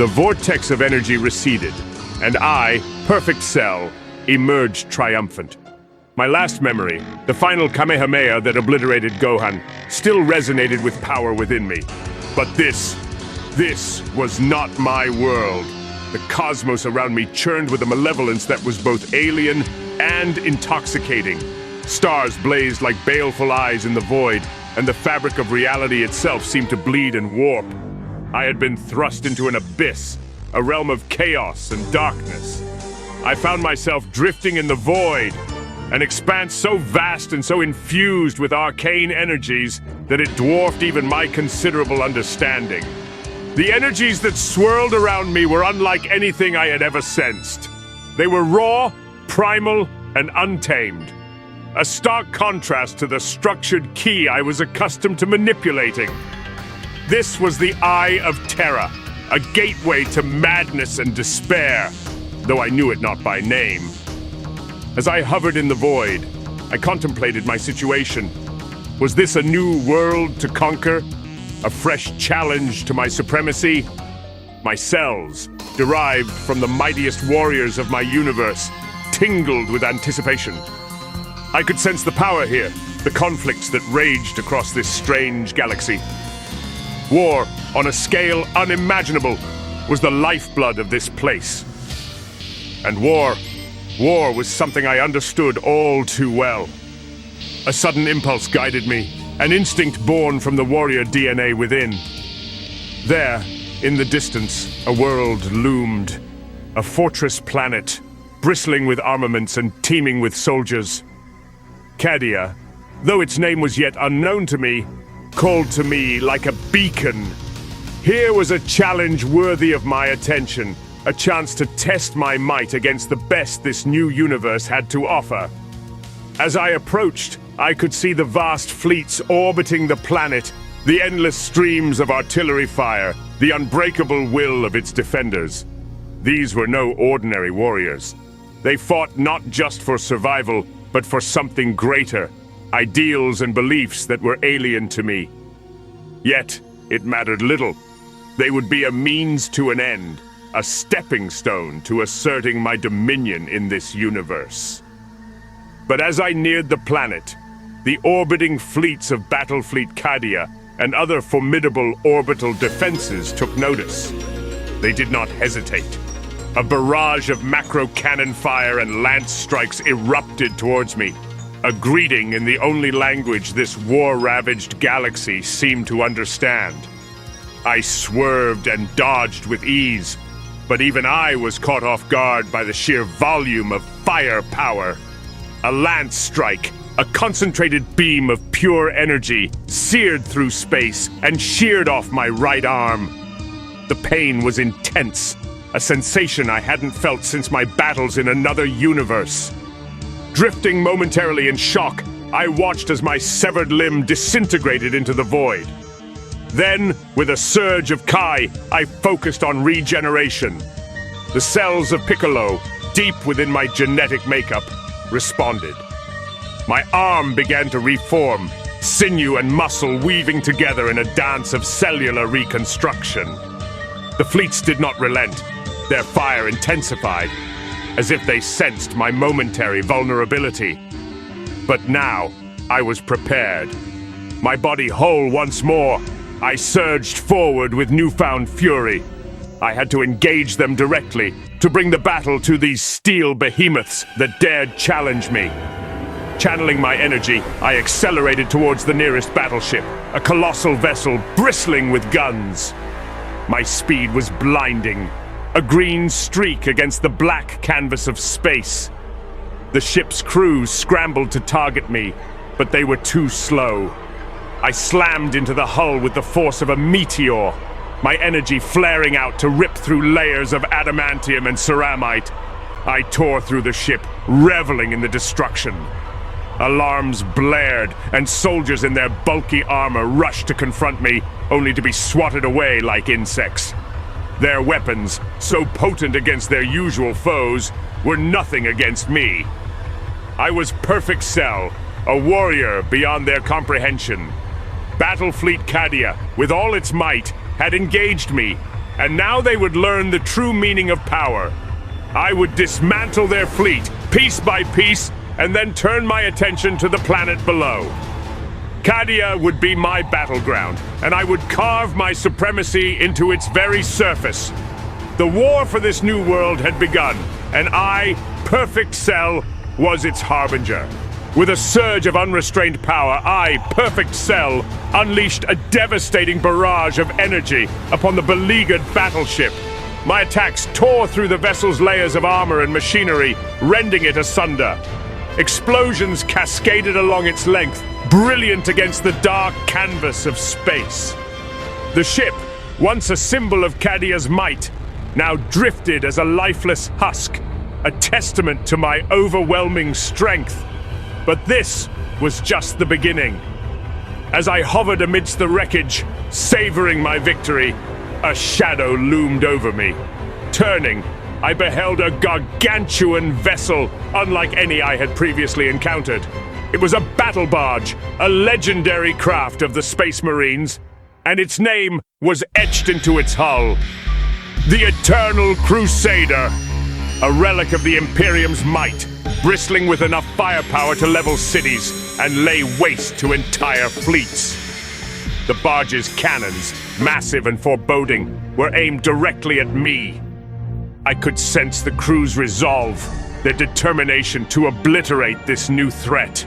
The vortex of energy receded, and I, Perfect Cell, emerged triumphant. My last memory, the final kamehameha that obliterated Gohan, still resonated with power within me. But this was not my world. The cosmos around me churned with a malevolence that was both alien and intoxicating. Stars blazed like baleful eyes in the void, and the fabric of reality itself seemed to bleed and warp. I had been thrust into an abyss, a realm of chaos and darkness. I found myself drifting in the void, an expanse so vast and so infused with arcane energies that it dwarfed even my considerable understanding. The energies that swirled around me were unlike anything I had ever sensed. They were raw, primal, and untamed. A stark contrast to the structured ki I was accustomed to manipulating. This was the Eye of Terror, a gateway to madness and despair, though I knew it not by name. As I hovered in the void, I contemplated my situation. Was this a new world to conquer? A fresh challenge to my supremacy? My cells, derived from the mightiest warriors of my universe, tingled with anticipation. I could sense the power here, the conflicts that raged across this strange galaxy. War, on a scale unimaginable, was the lifeblood of this place. And war was something I understood all too well. A sudden impulse guided me, an instinct born from the warrior DNA within. There, in the distance, a world loomed. A fortress planet, bristling with armaments and teeming with soldiers. Cadia, though its name was yet unknown to me, called to me like a beacon. Here was a challenge worthy of my attention, a chance to test my might against the best this new universe had to offer. As I approached, I could see the vast fleets orbiting the planet, the endless streams of artillery fire, the unbreakable will of its defenders. These were no ordinary warriors. They fought not just for survival, but for something greater, ideals and beliefs that were alien to me. Yet, it mattered little. They would be a means to an end, a stepping stone to asserting my dominion in this universe. But as I neared the planet, the orbiting fleets of Battlefleet Cadia and other formidable orbital defenses took notice. They did not hesitate. A barrage of macro-cannon fire and lance strikes erupted towards me, a greeting in the only language this war-ravaged galaxy seemed to understand. I swerved and dodged with ease, but even I was caught off guard by the sheer volume of firepower. A lance strike, a concentrated beam of pure energy, seared through space and sheared off my right arm. The pain was intense, a sensation I hadn't felt since my battles in another universe. Drifting momentarily in shock, I watched as my severed limb disintegrated into the void. Then, with a surge of Kai, I focused on regeneration. The cells of Piccolo, deep within my genetic makeup, responded. My arm began to reform, sinew and muscle weaving together in a dance of cellular reconstruction. The fleets did not relent. Their fire intensified, as if they sensed my momentary vulnerability. But now, I was prepared. My body whole once more, I surged forward with newfound fury. I had to engage them directly, to bring the battle to these steel behemoths that dared challenge me. Channeling my energy, I accelerated towards the nearest battleship, a colossal vessel bristling with guns. My speed was blinding, a green streak against the black canvas of space. The ship's crew scrambled to target me, but they were too slow. I slammed into the hull with the force of a meteor, my energy flaring out to rip through layers of adamantium and ceramite. I tore through the ship, reveling in the destruction. Alarms blared, and soldiers in their bulky armor rushed to confront me, only to be swatted away like insects. Their weapons, so potent against their usual foes, were nothing against me. I was Perfect Cell, a warrior beyond their comprehension. Battlefleet Cadia, with all its might, had engaged me, And now they would learn the true meaning of power. I would dismantle their fleet, piece by piece, and then turn my attention to the planet below. Cadia would be my battleground, and I would carve my supremacy into its very surface. The war for this new world had begun, and I, Perfect Cell, was its harbinger. With a surge of unrestrained power, I, Perfect Cell, unleashed a devastating barrage of energy upon the beleaguered battleship. My attacks tore through the vessel's layers of armor and machinery, rending it asunder. Explosions cascaded along its length, brilliant against the dark canvas of space. The ship, once a symbol of Cadia's might, now drifted as a lifeless husk, a testament to my overwhelming strength. But this was just the beginning. As I hovered amidst the wreckage, savoring my victory, a shadow loomed over me. Turning, I beheld a gargantuan vessel unlike any I had previously encountered. It was a battle barge, a legendary craft of the Space Marines, and its name was etched into its hull. The Eternal Crusader, a relic of the Imperium's might, bristling with enough firepower to level cities and lay waste to entire fleets. The barge's cannons, massive and foreboding, were aimed directly at me. I could sense the crew's resolve, their determination to obliterate this new threat.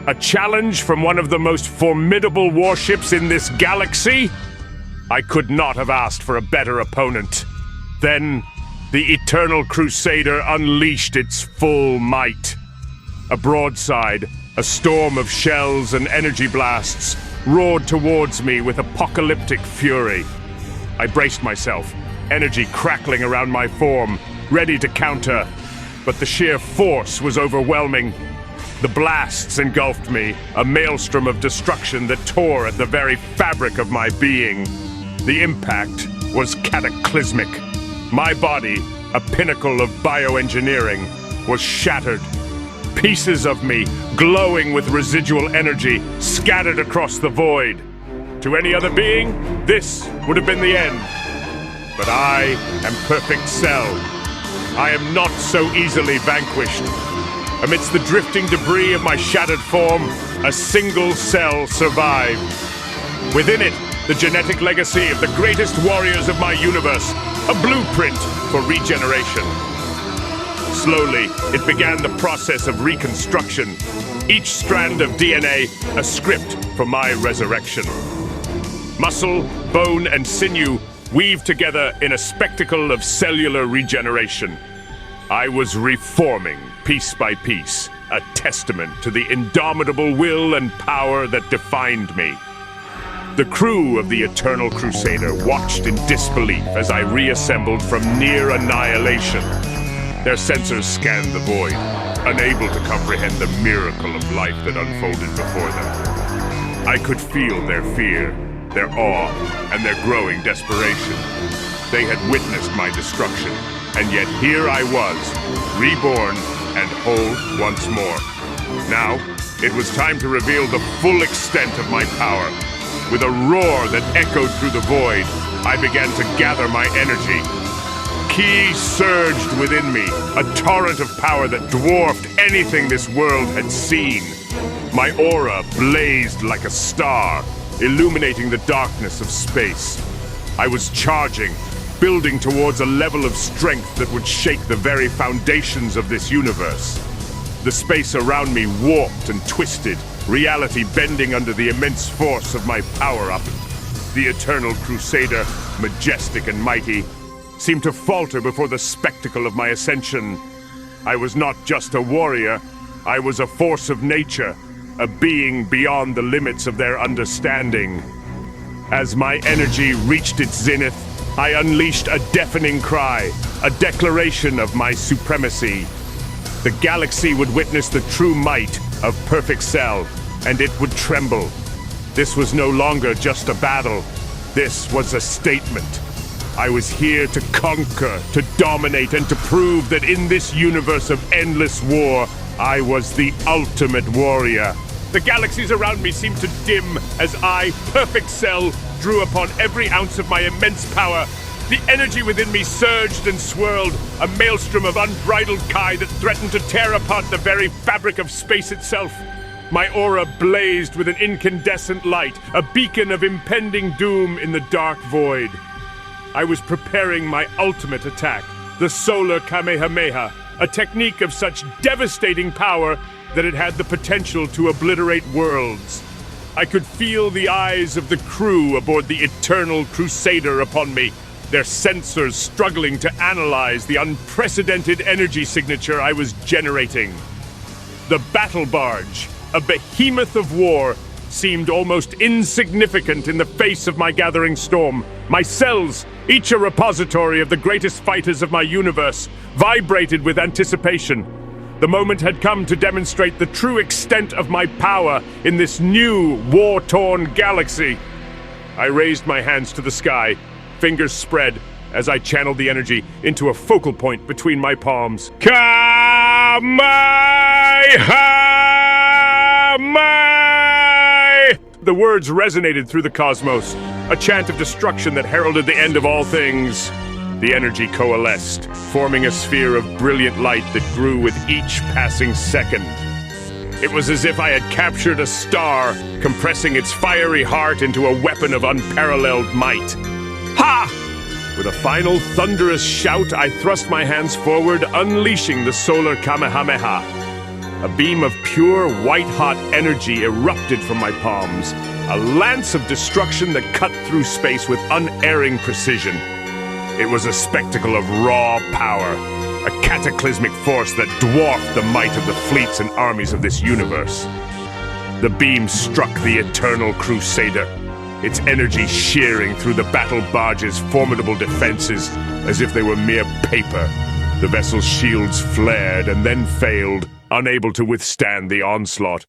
A challenge from one of the most formidable warships in this galaxy? I could not have asked for a better opponent. Then, the Eternal Crusader unleashed its full might. A broadside, a storm of shells and energy blasts, roared towards me with apocalyptic fury. I braced myself, energy crackling around my form, ready to counter, but the sheer force was overwhelming. The blasts engulfed me, a maelstrom of destruction that tore at the very fabric of my being. The impact was cataclysmic. My body, a pinnacle of bioengineering, was shattered. Pieces of me, glowing with residual energy, scattered across the void. To any other being, this would have been the end. But I am Perfect Cell. I am not so easily vanquished. Amidst the drifting debris of my shattered form, a single cell survived. Within it, the genetic legacy of the greatest warriors of my universe, a blueprint for regeneration. Slowly, it began the process of reconstruction. Each strand of DNA, a script for my resurrection. Muscle, bone, and sinew weave together in a spectacle of cellular regeneration. I was reforming piece by piece, a testament to the indomitable will and power that defined me. The crew of the Eternal Crusader watched in disbelief as I reassembled from near annihilation. Their sensors scanned the void, unable to comprehend the miracle of life that unfolded before them. I could feel their fear, their awe, and their growing desperation. They had witnessed my destruction, and yet here I was, reborn and whole once more. Now, it was time to reveal the full extent of my power. With a roar that echoed through the void, I began to gather my energy. Ki surged within me, a torrent of power that dwarfed anything this world had seen. My aura blazed like a star, illuminating the darkness of space. I was charging, building towards a level of strength that would shake the very foundations of this universe. The space around me warped and twisted, reality bending under the immense force of my power-up. The Eternal Crusader, majestic and mighty, seemed to falter before the spectacle of my ascension. I was not just a warrior, I was a force of nature, a being beyond the limits of their understanding. As my energy reached its zenith, I unleashed a deafening cry, a declaration of my supremacy. The galaxy would witness the true might of Perfect Cell, and it would tremble. This was no longer just a battle. This was a statement. I was here to conquer, to dominate, and to prove that in this universe of endless war, I was the ultimate warrior. The galaxies around me seemed to dim as I, Perfect Cell, drew upon every ounce of my immense power The energy within me surged and swirled, a maelstrom of unbridled Kai that threatened to tear apart the very fabric of space itself. My aura blazed with an incandescent light, a beacon of impending doom in the dark void. I was preparing my ultimate attack, the solar kamehameha, a technique of such devastating power that it had the potential to obliterate worlds. I could feel the eyes of the crew aboard the Eternal Crusader upon me, their sensors struggling to analyze the unprecedented energy signature I was generating. The battle barge, a behemoth of war, seemed almost insignificant in the face of my gathering storm. My cells, each a repository of the greatest fighters of my universe, vibrated with anticipation. The moment had come to demonstrate the true extent of my power in this new, war-torn galaxy. I raised my hands to the sky, fingers spread, as I channeled the energy into a focal point between my palms. Kamehameha! The words resonated through the cosmos, a chant of destruction that heralded the end of all things. The energy coalesced, forming a sphere of brilliant light that grew with each passing second. It was as if I had captured a star, compressing its fiery heart into a weapon of unparalleled might. Ha! With a final thunderous shout, I thrust my hands forward, unleashing the solar kamehameha. A beam of pure, white-hot energy erupted from my palms, a lance of destruction that cut through space with unerring precision. It was a spectacle of raw power, a cataclysmic force that dwarfed the might of the fleets and armies of this universe. The beam struck the Eternal Crusader, its energy shearing through the battle barge's formidable defenses as if they were mere paper. The vessel's shields flared and then failed, unable to withstand the onslaught.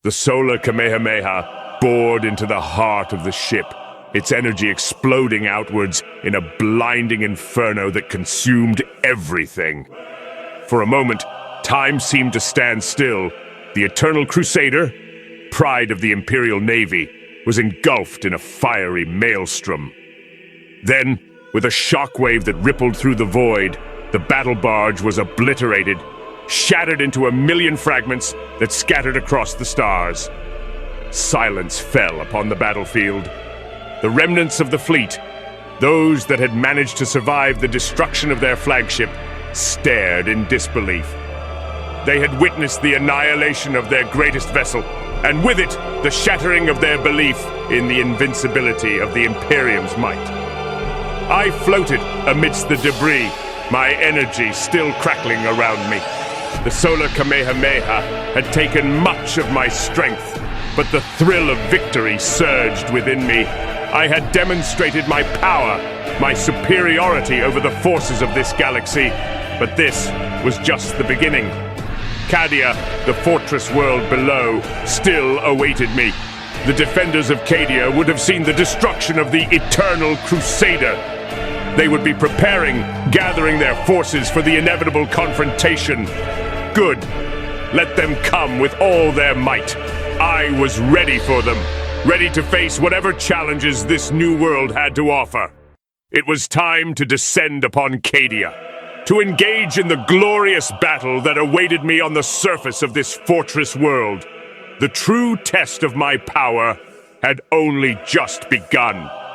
The solar kamehameha bored into the heart of the ship, its energy exploding outwards in a blinding inferno that consumed everything. For a moment, time seemed to stand still. The Eternal Crusader, pride of the Imperial Navy, was engulfed in a fiery maelstrom. Then, with a shockwave that rippled through the void, the battle barge was obliterated, shattered into a million fragments that scattered across the stars. Silence fell upon the battlefield. The remnants of the fleet, those that had managed to survive the destruction of their flagship, stared in disbelief. They had witnessed the annihilation of their greatest vessel, and with it, the shattering of their belief in the invincibility of the Imperium's might. I floated amidst the debris, my energy still crackling around me. The solar kamehameha had taken much of my strength, but the thrill of victory surged within me. I had demonstrated my power, my superiority over the forces of this galaxy, but this was just the beginning. Cadia, the fortress world below, still awaited me. The defenders of Cadia would have seen the destruction of the Eternal Crusader. They would be preparing, gathering their forces for the inevitable confrontation. Good. Let them come with all their might. I was ready for them, ready to face whatever challenges this new world had to offer. It was time to descend upon Cadia, to engage in the glorious battle that awaited me on the surface of this fortress world. The true test of my power had only just begun.